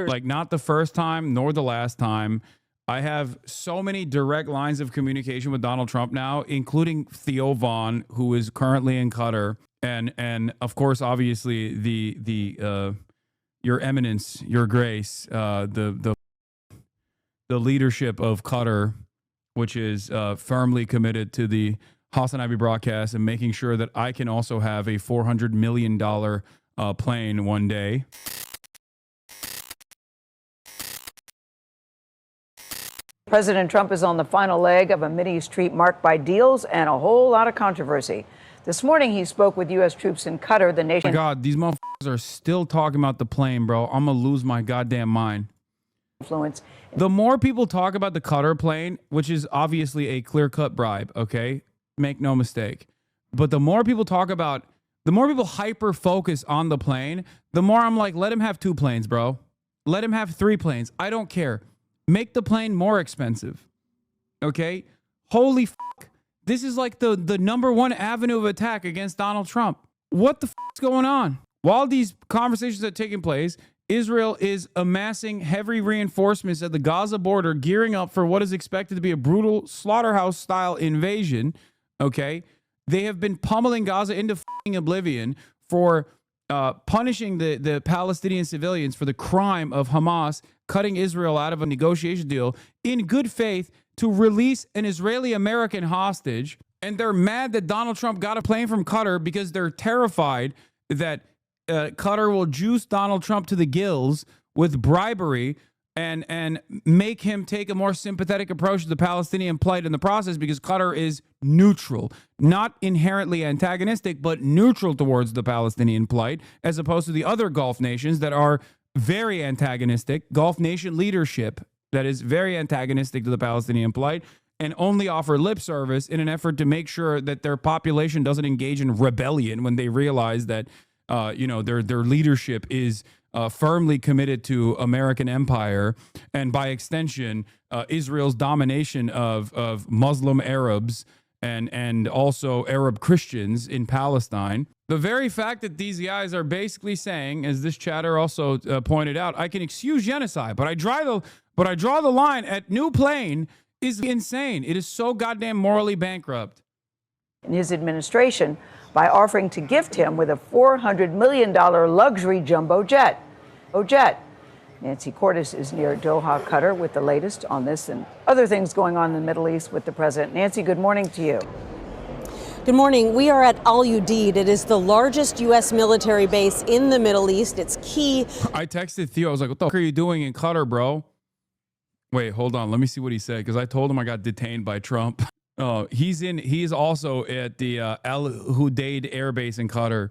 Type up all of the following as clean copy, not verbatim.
Like, not the first time nor the last time. I have so many direct lines of communication with Donald Trump now, including Theo Vaughn, who is currently in Qatar, and of course, obviously the Your Eminence, Your Grace, the leadership of Qatar, which is firmly committed to the HasanAbi broadcast and making sure that I can also have a $400 million plane one day. President Trump is on the final leg of a Mideast trip marked by deals and a whole lot of controversy. This morning, he spoke with U.S. troops in Qatar, the nation. Oh my God, these motherfuckers are still talking about the plane, bro. I'm going to lose my goddamn mind. Influence. The more people talk about the Qatar plane, which is obviously a clear-cut bribe, okay? Make no mistake. But the more people hyper-focus on the plane, the more I'm like, let him have 2 planes, bro. Let him have 3 planes. I don't care. Make the plane more expensive, okay? Holy fuck. This is like the number one avenue of attack against Donald Trump. What the fuck is going on? While these conversations are taking place, Israel is amassing heavy reinforcements at the Gaza border, gearing up for what is expected to be a brutal slaughterhouse-style invasion, okay? They have been pummeling Gaza into fucking oblivion for punishing the Palestinian civilians for the crime of Hamas cutting Israel out of a negotiation deal in good faith to release an Israeli-American hostage. And they're mad that Donald Trump got a plane from Qatar because they're terrified that Qatar will juice Donald Trump to the gills with bribery and make him take a more sympathetic approach to the Palestinian plight in the process, because Qatar is neutral, not inherently antagonistic, but neutral towards the Palestinian plight, as opposed to the other Gulf nations that are very antagonistic. Gulf nation leadership that is very antagonistic to the Palestinian plight and only offer lip service in an effort to make sure that their population doesn't engage in rebellion when they realize that their leadership is firmly committed to American empire, and by extension, Israel's domination of Muslim Arabs and also Arab Christians in Palestine. The very fact that these guys are basically saying, as this chatter also pointed out, I can excuse genocide, but I draw the line at new plane is insane. It is so goddamn morally bankrupt. In his administration, by offering to gift him with a $400 million luxury jumbo jet. Nancy Cordes is near Doha, Qatar, with the latest on this and other things going on in the Middle East with the president. Nancy, good morning to you. Good morning. We are at Al Udeid. It is the largest U.S. military base in the Middle East. It's key. I texted Theo. I was like, what the fuck are you doing in Qatar, bro? Wait, hold on. Let me see what he said, because I told him I got detained by Trump. He's also at the Al Udeid Air Base in Qatar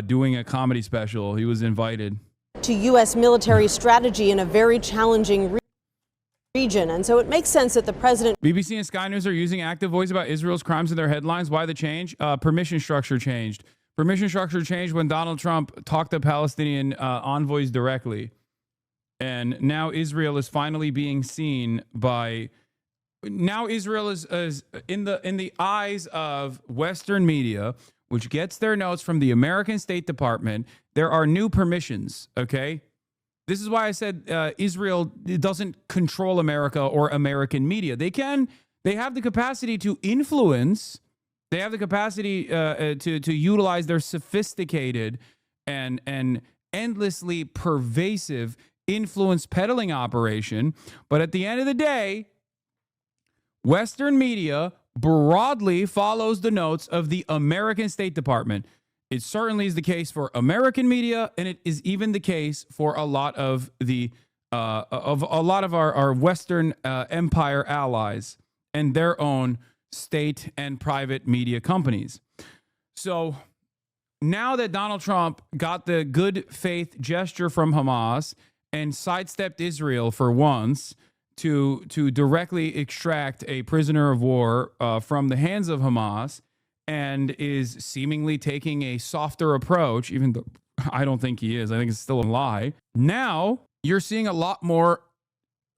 doing a comedy special. He was invited. To U.S. military strategy in a very challenging region. And so it makes sense that the president... BBC and Sky News are using active voice about Israel's crimes in their headlines. Why the change? Permission structure changed. Permission structure changed when Donald Trump talked to Palestinian envoys directly. And now Israel is finally being seen by... Now Israel is in the eyes of Western media, which gets their notes from the American State Department. There are new permissions, okay? This is why I said Israel doesn't control America or American media. They have the capacity to influence. They have the capacity to utilize their sophisticated and endlessly pervasive influence peddling operation. But at the end of the day, Western media broadly follows the notes of the American State Department. It certainly is the case for American media, and it is even the case for a lot of our Western empire allies and their own state and private media companies. So now that Donald Trump got the good faith gesture from Hamas and sidestepped Israel for once to directly extract a prisoner of war from the hands of Hamas, and is seemingly taking a softer approach, even though I don't think he is. I think it's still a lie. Now you're seeing a lot more.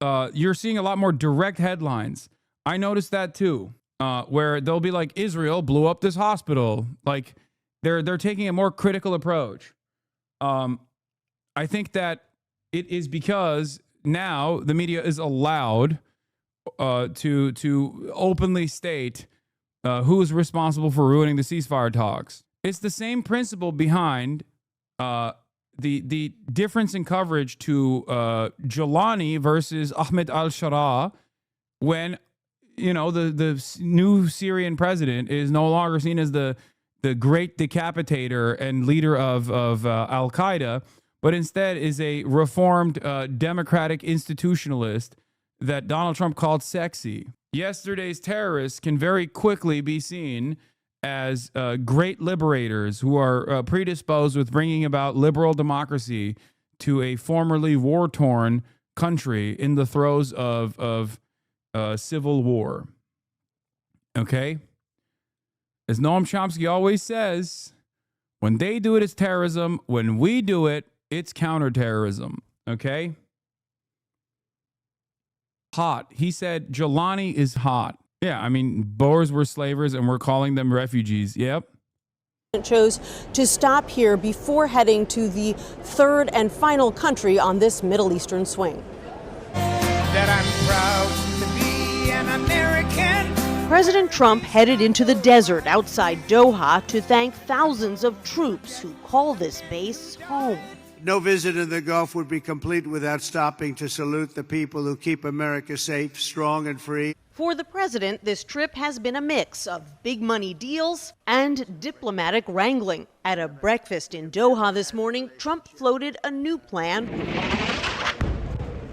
You're seeing a lot more direct headlines. I noticed that too, where they'll be like, Israel blew up this hospital. Like they're taking a more critical approach. I think that It is because now the media is allowed to openly state who is responsible for ruining the ceasefire talks. It's the same principle behind the difference in coverage to Jolani versus Ahmed al-Sharaa when, you know, the new Syrian president is no longer seen as the great decapitator and leader of al-Qaeda, but instead is a reformed democratic institutionalist that Donald Trump called sexy. Yesterday's terrorists can very quickly be seen as great liberators who are predisposed with bringing about liberal democracy to a formerly war-torn country in the throes of civil war. Okay? As Noam Chomsky always says, when they do it, it's terrorism. When we do it, it's counterterrorism. Okay? Hot. He said Jelani is hot. Yeah, I mean, Boers were slavers and we're calling them refugees. Yep. Chose to stop here before heading to the third and final country on this Middle Eastern swing. That I'm proud to be an American. President Trump headed into the desert outside Doha to thank thousands of troops who call this base home. No visit in the Gulf would be complete without stopping to salute the people who keep America safe, strong, and free. For the president, this trip has been a mix of big money deals and diplomatic wrangling. At a breakfast in Doha this morning, Trump floated a new plan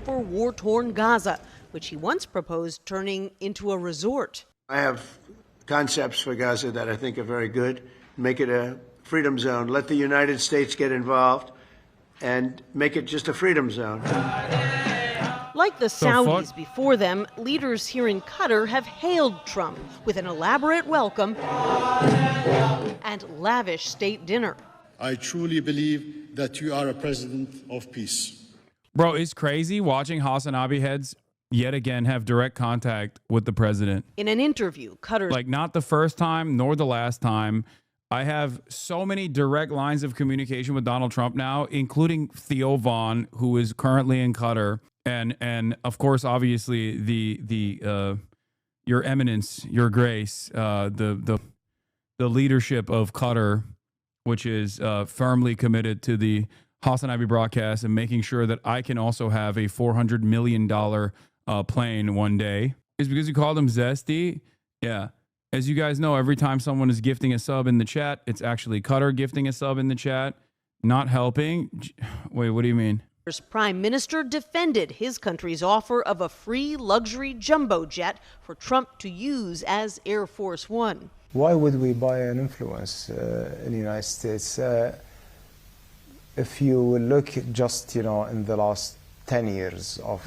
for war-torn Gaza, which he once proposed turning into a resort. I have concepts for Gaza that I think are very good. Make it a freedom zone. Let the United States get involved and make it just a freedom zone. Like the Saudis before them, leaders here in Qatar have hailed Trump with an elaborate welcome and lavish state dinner. I truly believe that you are a president of peace. Bro, it's crazy watching HasanAbi heads yet again have direct contact with the president. In an interview, Qatar, like, not the first time nor the last time. I have so many direct lines of communication with Donald Trump now, including Theo Vaughn, who is currently in Qatar, and of course, obviously, the Your Eminence, Your Grace, the leadership of Qatar, which is firmly committed to the HasanAbi broadcast and making sure that I can also have a $400 million plane one day. Is because you called him Zesty? Yeah. As you guys know, every time someone is gifting a sub in the chat, it's actually Qatar gifting a sub in the chat, not helping. Wait, what do you mean? Prime Minister defended his country's offer of a free luxury jumbo jet for Trump to use as Air Force One. Why would we buy an influence in the United States? If you look just, in the last 10 years of...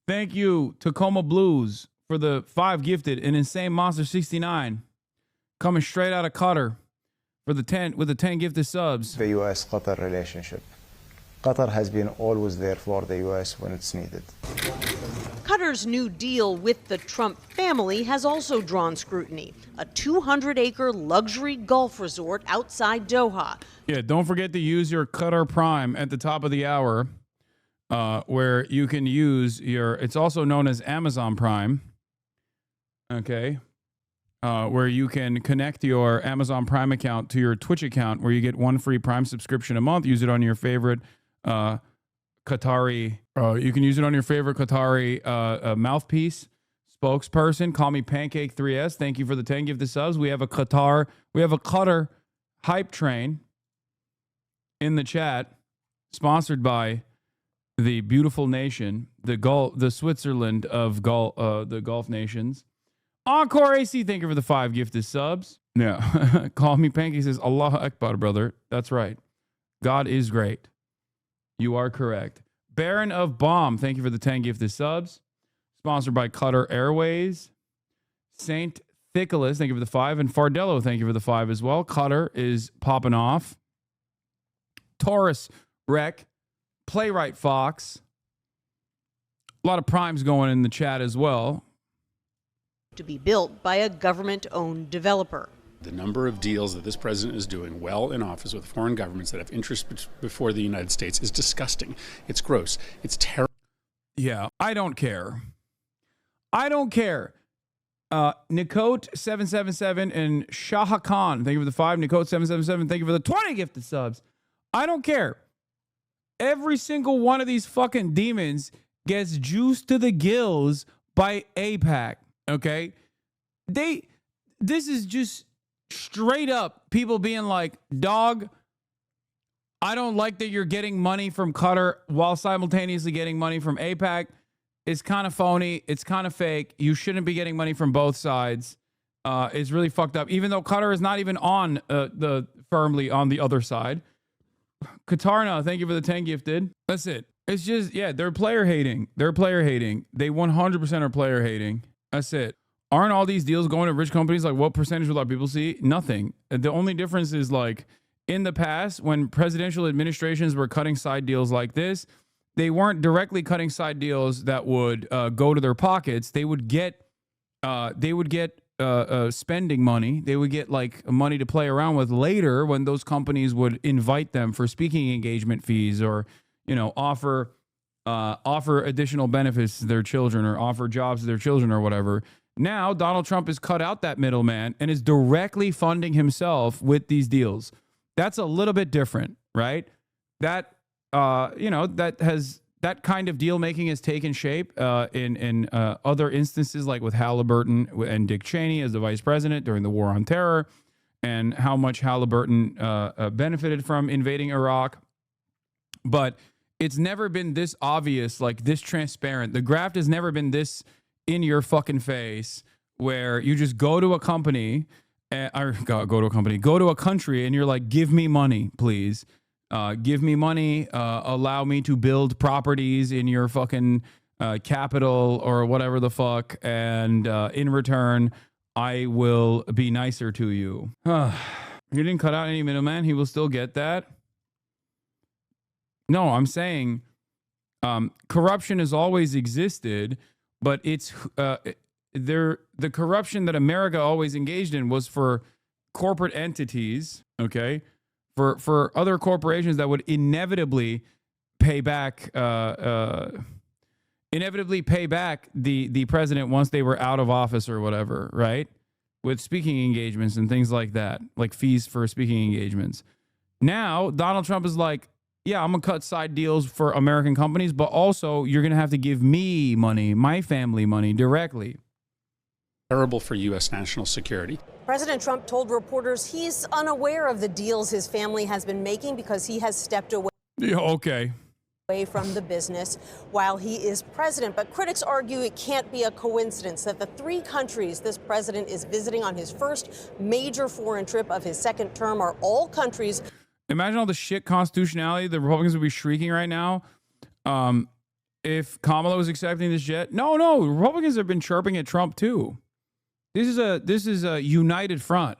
Thank you, Tacoma Blues, for the 5 gifted, and Insane Monster 69 coming straight out of Qatar for the 10 with the 10 gifted subs. The U.S.-Qatar relationship. Qatar has been always there for the U.S. when it's needed. Qatar's new deal with the Trump family has also drawn scrutiny. A 200-acre luxury golf resort outside Doha. Yeah, don't forget to use your Qatar Prime at the top of the hour, where you can use your, it's also known as Amazon Prime, okay, where you can connect your Amazon Prime account to your Twitch account, where you get 1 free Prime subscription a month. Use it on your favorite Qatari, you can use it on your favorite Qatari mouthpiece, spokesperson. Call me Pancake 3S. Thank you for the 10 gifted subs. We have a Qatar hype train in the chat, sponsored by the beautiful nation, the Switzerland of the Gulf nations. Encore AC, thank you for the 5 gifted subs. Yeah, Call Me Pancake says, Allahu Akbar, brother. That's right. God is great. You are correct. Baron of Bomb, thank you for the 10 gifted subs. Sponsored by Qatar Airways. Saint Thicolas, thank you for the 5. And Fardello, thank you for the 5 as well. Qatar is popping off. Taurus Rec. Playwright Fox. A lot of primes going in the chat as well. To be built by a government-owned developer. The number of deals that this president is doing well in office with foreign governments that have interest before the United States is disgusting. It's gross. It's terrible. Yeah, I don't care. I don't care. Nikot777 and Shah Khan, thank you for the 5. Nikot777, thank you for the 20 gifted subs. I don't care. Every single one of these fucking demons gets juiced to the gills by AIPAC, okay? This is just straight up people being like, dog, I don't like that you're getting money from Qatar while simultaneously getting money from AIPAC. It's kind of phony. It's kind of fake. You shouldn't be getting money from both sides. It's really fucked up. Even though Qatar is not even on firmly on the other side. Katarna, thank you for the 10 gifted. That's it. It's just, yeah, they're player hating. They're player hating. They 100% are player hating. That's it. Aren't all these deals going to rich companies? Like, what percentage will our people see? Nothing. The only difference is, like, in the past, when presidential administrations were cutting side deals like this, they weren't directly cutting side deals that would go to their pockets. They would get spending money. They would get like money to play around with later when those companies would invite them for speaking engagement fees, or, you know, offer additional benefits to their children, or offer jobs to their children, or whatever. Now Donald Trump has cut out that middleman and is directly funding himself with these deals. That's a little bit different, right? That that kind of deal making has taken shape in other instances, like with Halliburton and Dick Cheney as the vice president during the war on terror, and how much Halliburton benefited from invading Iraq. But it's never been this obvious, like this transparent. The graft has never been this in your fucking face, where you just go to a company, go to a country, and you're like, give me money, please. Give me money, allow me to build properties in your fucking capital or whatever the fuck, and in return, I will be nicer to you. You didn't cut out any middleman. He will still get that. No, I'm saying corruption has always existed, but it's the corruption that America always engaged in was for corporate entities, okay? For other corporations that would inevitably pay back the president once they were out of office or whatever, right? With speaking engagements and things like that, like fees for speaking engagements. Now, Donald Trump is like, yeah, I'm going to cut side deals for American companies, but also you're going to have to give me money, my family money directly. Terrible for U.S. national security. President Trump told reporters he's unaware of the deals his family has been making because he has stepped away. Yeah, okay. From the business while he is president. But critics argue it can't be a coincidence that the 3 countries this president is visiting on his first major foreign trip of his second term are all countries. Imagine all the shit constitutionality the Republicans would be shrieking right now if Kamala was accepting this jet. No, Republicans have been chirping at Trump too. This is a united front.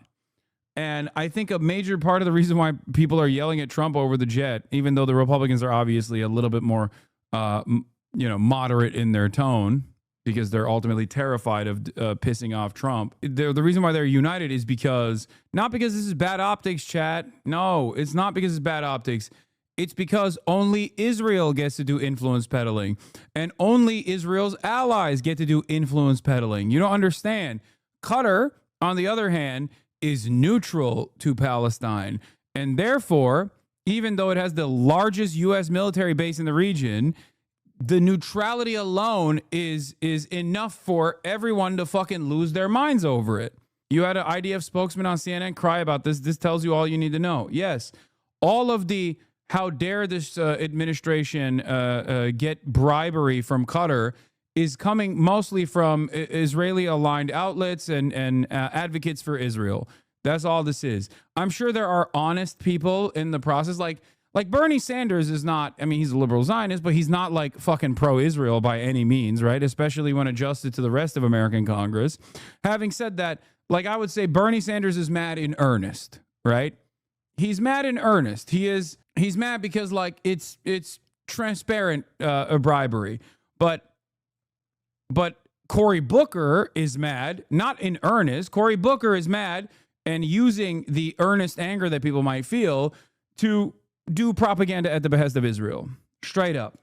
And I think a major part of the reason why people are yelling at Trump over the jet, even though the Republicans are obviously a little bit more, moderate in their tone, because they're ultimately terrified of pissing off Trump. The reason why they're united is not because this is bad optics, chat. No, it's not because it's bad optics. It's because only Israel gets to do influence peddling, and only Israel's allies get to do influence peddling. You don't understand. Qatar, on the other hand, is neutral to Palestine. And therefore, even though it has the largest U.S. military base in the region, the neutrality alone is enough for everyone to fucking lose their minds over it. You had an IDF spokesman on CNN cry about this. This tells you all you need to know. Yes, all of the how dare this administration get bribery from Qatar is coming mostly from Israeli-aligned outlets and advocates for Israel. That's all this is. I'm sure there are honest people in the process. Like Bernie Sanders is not, I mean, he's a liberal Zionist, but he's not like fucking pro-Israel by any means, right? Especially when adjusted to the rest of American Congress. Having said that, like I would say Bernie Sanders is mad in earnest, right? He's mad in earnest. He's mad because like it's transparent bribery. But Cory Booker is mad, not in earnest. Cory Booker is mad and using the earnest anger that people might feel to do propaganda at the behest of Israel. Straight up.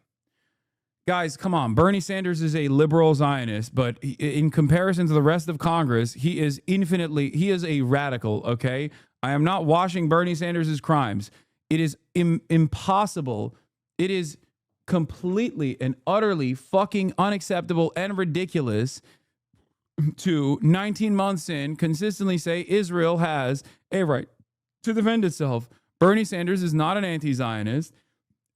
Guys, come on. Bernie Sanders is a liberal Zionist, but in comparison to the rest of Congress, he is a radical, okay? I am not washing Bernie Sanders' crimes. It is impossible. It is completely and utterly fucking unacceptable and ridiculous to 19 months in consistently say Israel has a right to defend itself. Bernie Sanders is not an anti-Zionist.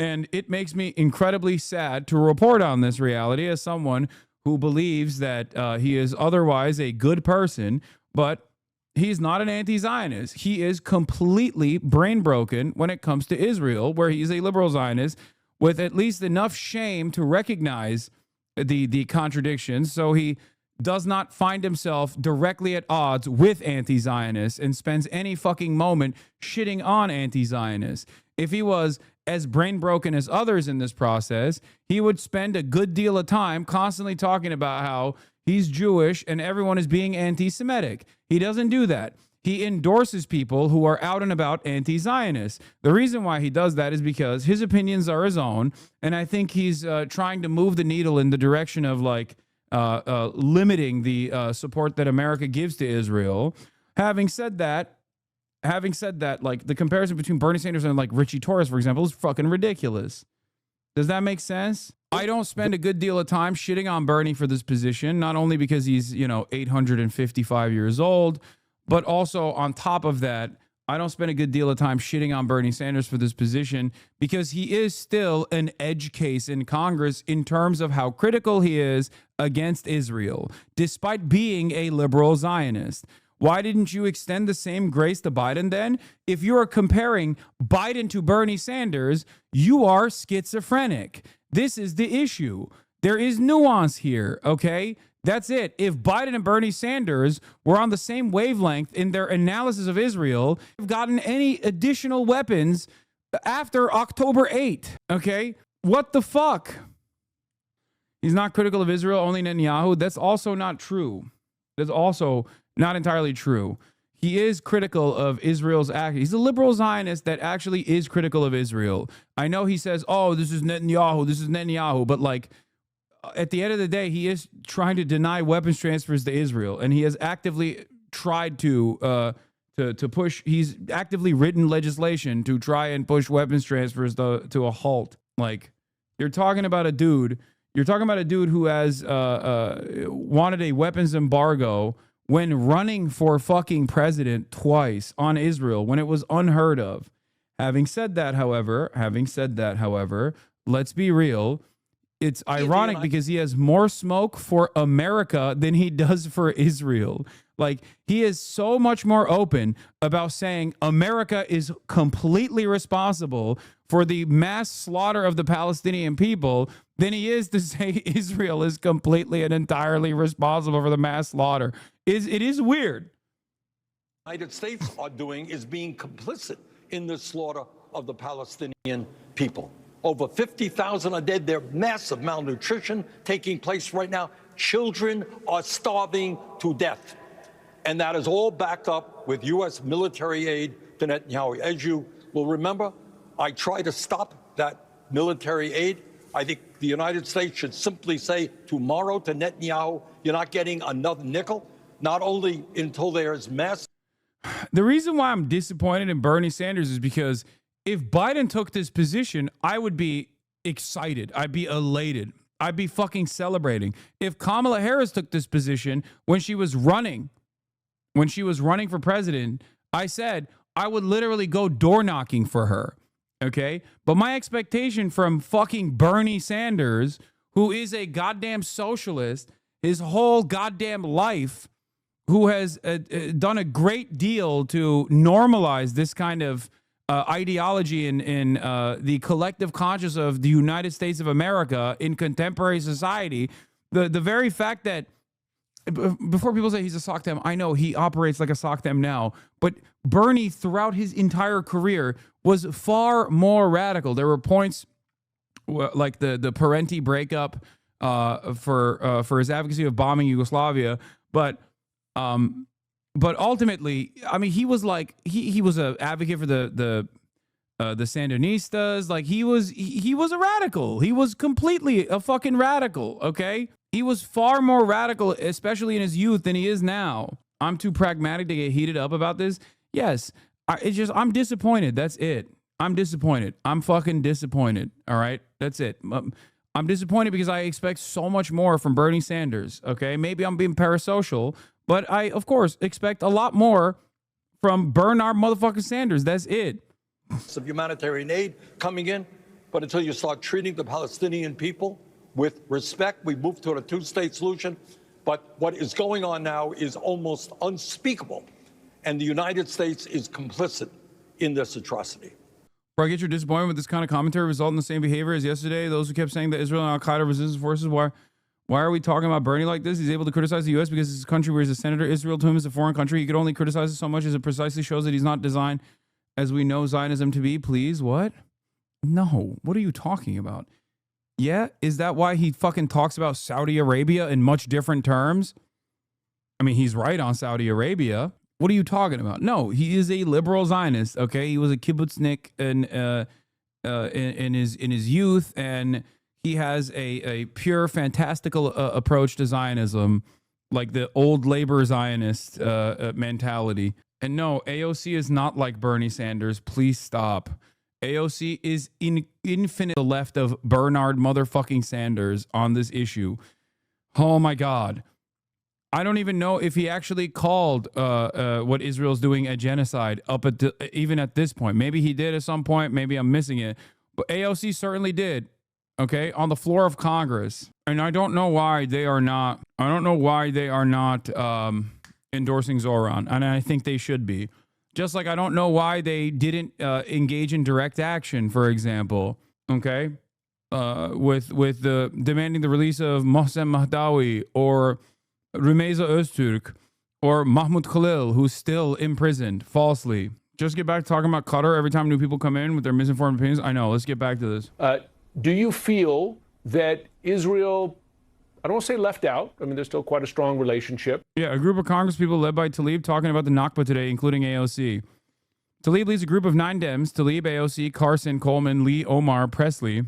And it makes me incredibly sad to report on this reality as someone who believes that he is otherwise a good person, but he's not an anti-Zionist. He is completely brain broken when it comes to Israel, where he's a liberal Zionist with at least enough shame to recognize the contradictions, so he does not find himself directly at odds with anti-Zionists and spends any fucking moment shitting on anti-Zionists. If he was as brain broken as others in this process, he would spend a good deal of time constantly talking about how he's Jewish and everyone is being anti-Semitic. He doesn't do that. He endorses people who are out and about anti-Zionists. The reason why he does that is because his opinions are his own, and I think he's trying to move the needle in the direction of limiting the support that America gives to Israel. Having said that, like the comparison between Bernie Sanders and like Richie Torres, for example, is fucking ridiculous. Does that make sense? I don't spend a good deal of time shitting on Bernie for this position, not only because he's, 855 years old, but also on top of that, I don't spend a good deal of time shitting on Bernie Sanders for this position because he is still an edge case in Congress in terms of how critical he is against Israel, despite being a liberal Zionist. Why didn't you extend the same grace to Biden then? If you are comparing Biden to Bernie Sanders, you are schizophrenic. This is the issue. There is nuance here, okay? That's it. If Biden and Bernie Sanders were on the same wavelength in their analysis of Israel, they've gotten any additional weapons after October 8th, okay? What the fuck? He's not critical of Israel, only Netanyahu. That's also not true. That's also not entirely true. He is critical of Israel's act. He's a liberal Zionist that actually is critical of Israel. I know he says, oh, this is Netanyahu, but like at the end of the day, he is trying to deny weapons transfers to Israel, and he has actively tried to push. He's actively written legislation to try and push weapons transfers to a halt. Like you're talking about a dude who has wanted a weapons embargo when running for fucking president twice on Israel, when it was unheard of. Having said that, however, let's be real. It's ironic because he has more smoke for America than he does for Israel. Like, he is so much more open about saying America is completely responsible for the mass slaughter of the Palestinian people than he is to say Israel is completely and entirely responsible for the mass slaughter. It is weird. United States are doing is being complicit in the slaughter of the Palestinian people. Over 50,000 are dead. There's massive malnutrition taking place right now. Children are starving to death. And that is all backed up with U.S. military aid to Netanyahu. As you will remember, I try to stop that military aid. I think the United States should simply say tomorrow to Netanyahu, you're not getting another nickel, not only until there's mass. The reason why I'm disappointed in Bernie Sanders is because if Biden took this position, I would be excited. I'd be elated. I'd be fucking celebrating. If Kamala Harris took this position when she was running for president, I said I would literally go door knocking for her. Okay? But my expectation from fucking Bernie Sanders, who is a goddamn socialist his whole goddamn life, who has done a great deal to normalize this kind of ideology in the collective conscious of the United States of America in contemporary society. The very fact that, before people say he's a SOCDEM, I know he operates like a SOCDEM now, but Bernie throughout his entire career was far more radical. There were points like the Parenti breakup for his advocacy of bombing Yugoslavia, but But ultimately, I mean, he was like he was an advocate for the Sandinistas. Like he was a radical. He was completely a fucking radical. Okay, he was far more radical, especially in his youth, than he is now. I'm too pragmatic to get heated up about this. Yes, I'm disappointed. That's it. I'm disappointed. I'm fucking disappointed. All right, that's it. I'm disappointed because I expect so much more from Bernie Sanders. Okay, maybe I'm being parasocial, but I, of course, expect a lot more from Bernard motherfucking Sanders. That's it. Of humanitarian aid coming in, but until you start treating the Palestinian people with respect, we move to a two-state solution. But what is going on now is almost unspeakable, and the United States is complicit in this atrocity. Bro, I get your disappointment with this kind of commentary result in the same behavior as yesterday. Those who kept saying that Israel and Al-Qaeda resistance forces, why are we talking about Bernie like this? He's able to criticize the U.S. because it's a country where he's a senator. Israel to him is a foreign country. He could only criticize it so much as it precisely shows that he's not designed as we know Zionism to be. Please, what? No, what are you talking about? Yeah, is that why he fucking talks about Saudi Arabia in much different terms? I mean, he's right on Saudi Arabia. What are you talking about? No, he is a liberal Zionist. Okay, he was a kibbutznik in his youth, and he has a pure fantastical approach to Zionism, like the old labor Zionist mentality. And no, AOC is not like Bernie Sanders. Please stop. AOC is infinite the left of Bernard motherfucking Sanders on this issue. Oh my God. I don't even know if he actually called what Israel's doing a genocide even at this point. Maybe he did at some point. Maybe I'm missing it. But AOC certainly did. Okay, on the floor of Congress. And I don't know why they are not. I don't know why they are not endorsing Zoran, and I think they should be. Just like I don't know why they didn't engage in direct action, for example. Okay, with the demanding the release of Mohsen Mahdawi or Rumeysa Öztürk or Mahmoud Khalil, who's still imprisoned falsely. Just get back to talking about Qatar every time new people come in with their misinformed opinions. I know. Let's get back to this. Do you feel that Israel, I don't want to say left out. I mean, there's still quite a strong relationship. Yeah, a group of Congress people led by Tlaib talking about the Nakba today, including AOC. Tlaib leads a group of 9 Dems, Tlaib, AOC, Carson, Coleman, Lee, Omar, Presley,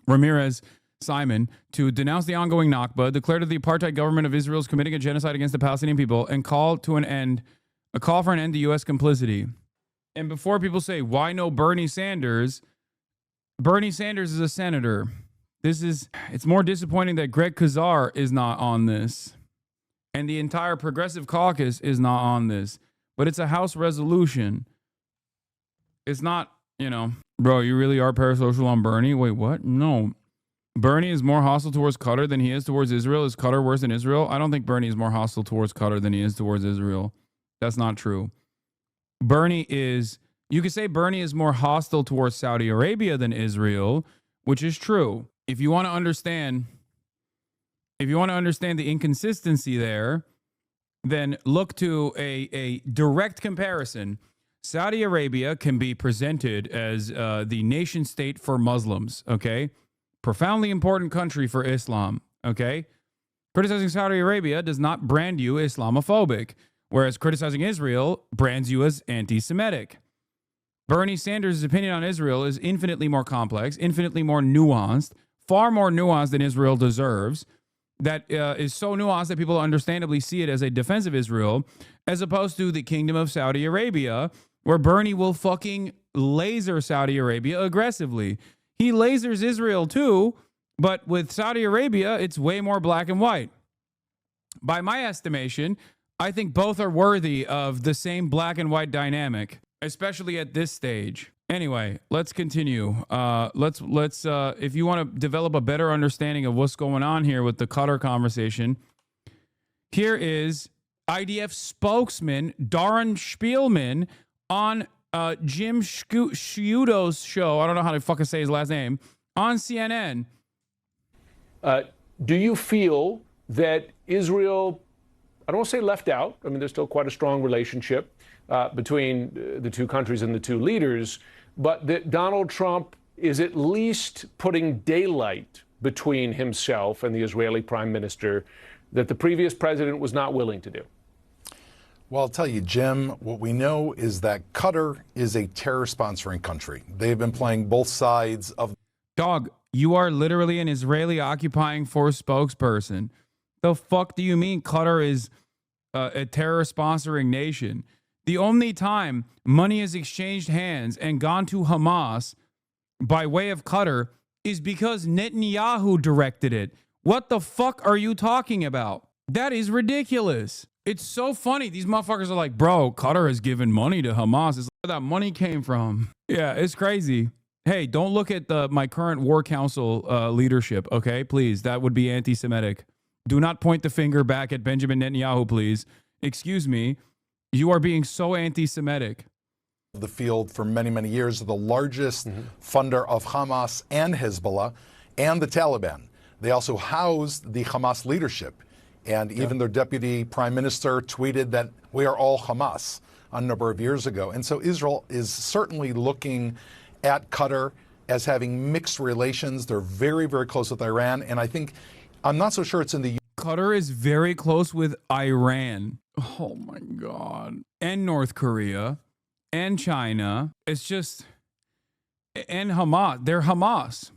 Ramirez, Simon, to denounce the ongoing Nakba, declare that the apartheid government of Israel is committing a genocide against the Palestinian people, and call for an end to U.S. complicity. And before people say, why no Bernie Sanders? Bernie Sanders is a senator. It's more disappointing that Greg Khazar is not on this. And the entire Progressive Caucus is not on this. But it's a House resolution. It's not, bro, you really are parasocial on Bernie? Wait, what? No. Bernie is more hostile towards Qatar than he is towards Israel. Is Qatar worse than Israel? I don't think Bernie is more hostile towards Qatar than he is towards Israel. That's not true. You could say Bernie is more hostile towards Saudi Arabia than Israel, which is true. If you want to understand the inconsistency there, then look to a direct comparison. Saudi Arabia can be presented as the nation state for Muslims, okay? Profoundly important country for Islam, okay? Criticizing Saudi Arabia does not brand you Islamophobic, whereas criticizing Israel brands you as anti-Semitic. Bernie Sanders' opinion on Israel is infinitely more complex, infinitely more nuanced, far more nuanced than Israel deserves. That is so nuanced that people understandably see it as a defense of Israel, as opposed to the Kingdom of Saudi Arabia, where Bernie will fucking laser Saudi Arabia aggressively. He lasers Israel too, but with Saudi Arabia, it's way more black and white. By my estimation, I think both are worthy of the same black and white dynamic, especially at this stage. Anyway, let's continue. Let's if you want to develop a better understanding of what's going on here with the Qatar conversation, here is IDF spokesman Darren Spielman on Jim Sciutto's show. I don't know how to fucking say his last name, on CNN. Do you feel that Israel, I don't want to say left out. I mean, there's still quite a strong relationship between the two countries and the two leaders, but that Donald Trump is at least putting daylight between himself and the Israeli prime minister that the previous president was not willing to do? Well, I'll tell you, Jim, what we know is that Qatar is a terror-sponsoring country. They've been playing both sides of... Dog, you are literally an Israeli occupying force spokesperson. The fuck do you mean Qatar is a terror-sponsoring nation? The only time money has exchanged hands and gone to Hamas by way of Qatar is because Netanyahu directed it. What the fuck are you talking about? That is ridiculous. It's so funny. These motherfuckers are like, bro, Qatar has given money to Hamas. It's like, where that money came from. Yeah, it's crazy. Hey, don't look at my current war council leadership, okay? Please, that would be anti-Semitic. Do not point the finger back at Benjamin Netanyahu, please. Excuse me. You are being so anti-Semitic. The field for many, many years, the largest funder of Hamas and Hezbollah and the Taliban. They also housed the Hamas leadership. And even their deputy prime minister tweeted that we are all Hamas a number of years ago. And so Israel is certainly looking at Qatar as having mixed relations. They're very, very close with Iran. And I think, I'm not so sure it's in the... Qatar is very close with Iran. Oh my God. And North Korea and China. It's just... And Hamas. They're Hamas.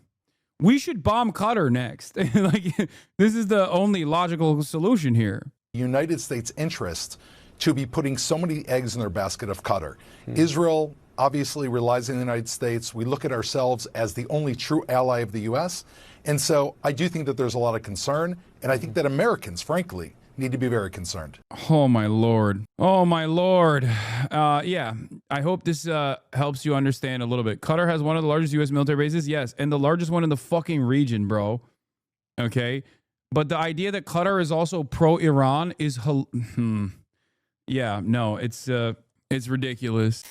We should bomb Qatar next. Like, this is the only logical solution here. United States interest to be putting so many eggs in their basket of Qatar. Israel obviously relies on the United States. We look at ourselves as the only true ally of the U.S. And so I do think that there's a lot of concern. And I think that Americans, frankly, need to be very concerned. Oh, my Lord. Oh, my Lord. Yeah, I hope this helps you understand a little bit. Qatar has one of the largest U.S. military bases. Yes, and the largest one in the fucking region, bro. Okay? But the idea that Qatar is also pro-Iran is... Yeah, no, it's ridiculous.